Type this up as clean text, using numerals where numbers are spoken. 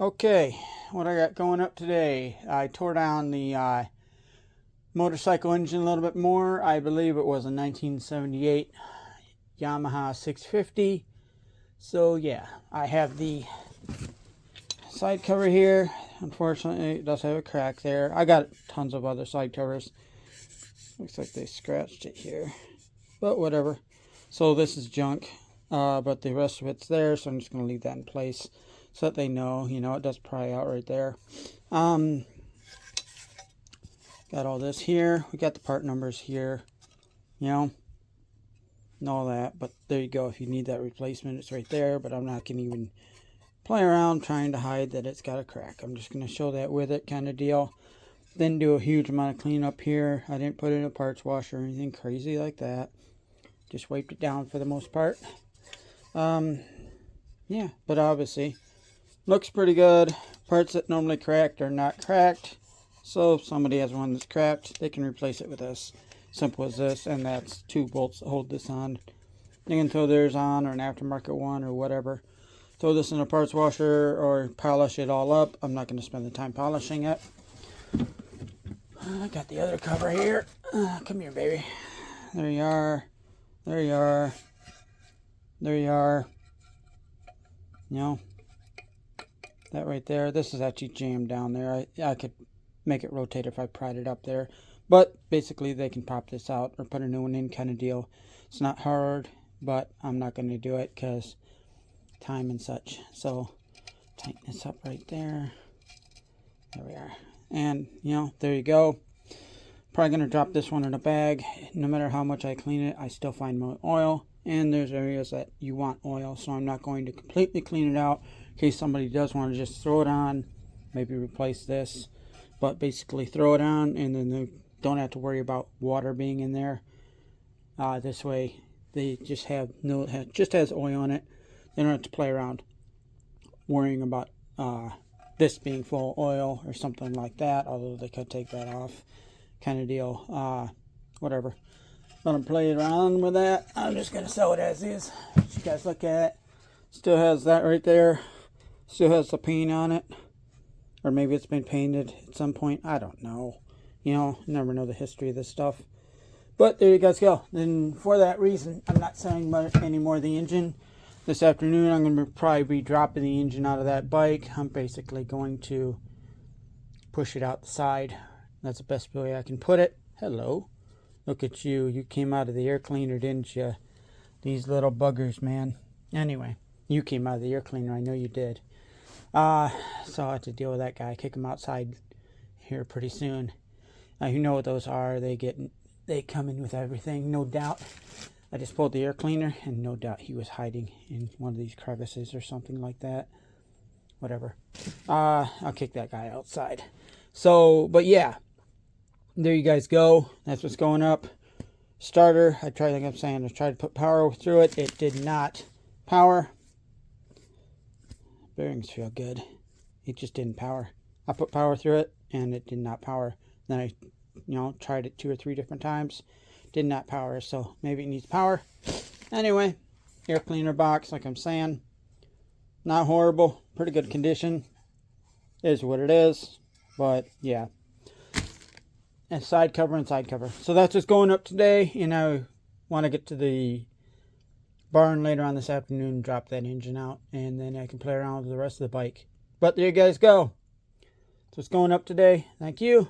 Okay, what I got going up today, I tore down the motorcycle engine a little bit more. I believe it was a 1978 Yamaha 650. So yeah, I have the side cover here. Unfortunately, it does have a crack there. I got tons of other side covers. Looks like they scratched it here, but whatever. So this is junk, but the rest of it's there, so I'm just going to leave that in place so that they know, it does pry out right there. Got all this here. We got the part numbers here, and all that. But there you go. If you need that replacement, it's right there. But I'm not going to even play around trying to hide that it's got a crack. I'm just going to show that with it kind of deal. Didn't do a huge amount of cleanup here. I didn't put in a parts washer or anything crazy like that. Just wiped it down for the most part. Yeah, but obviously looks pretty good. Parts that normally cracked are not cracked. So if somebody has one that's cracked, they can replace it with this. Simple as this, and that's 2 bolts that hold this on. You can throw theirs on, or an aftermarket one, or whatever. Throw this in a parts washer, or polish it all up. I'm not going to spend the time polishing it. I got the other cover here. Come here, baby. There you are. There you are. There you are. That right there. This is actually jammed down there. I could make it rotate if I pried it up there. But basically they can pop this out or put a new one in kind of deal. It's not hard, but I'm not going to do it because time and such. So tighten this up right there. There we are. And, there you go. Probably going to drop this one in a bag. No matter how much I clean it, I still find more oil. And there's areas that you want oil, so I'm not going to completely clean it out in case somebody does want to just throw it on, maybe replace this. But basically throw it on, and then they don't have to worry about water being in there. This way, they just just has oil in it. They don't have to play around worrying about this being full of oil or something like that, although they could take that off kind of deal. Whatever. Gonna play around with that. I'm just gonna sell it as is. You guys look at it. Still has that right there. Still has the paint on it. Or maybe it's been painted at some point. I don't know. Never know the history of this stuff. But there you guys go. Then for that reason, I'm not selling any more of the engine. This afternoon, I'm going to probably be dropping the engine out of that bike. I'm basically going to push it out the side. That's the best way I can put it. Hello. Look at you. You came out of the air cleaner, didn't you? These little buggers, man. Anyway, you came out of the air cleaner. I know you did. So I'll have to deal with that guy. Kick him outside here pretty soon. You know what those are. They come in with everything, no doubt. I just pulled the air cleaner, and no doubt he was hiding in one of these crevices or something like that. Whatever. I'll kick that guy outside. So, but yeah. There you guys go. That's what's going up. Starter. I tried to put power through it. It did not power. Bearings feel good. It just didn't power. I put power through it, and it did not power. Then I, tried it 2 or 3 different times. Did not power, so maybe it needs power. Anyway, air cleaner box, like I'm saying. Not horrible. Pretty good condition. Is what it is. But, yeah. And side cover and side cover. So that's what's going up today. And I want to get to the barn later on this afternoon, drop that engine out, and then I can play around with the rest of the bike. But there you guys go. So it's going up today. Thank you.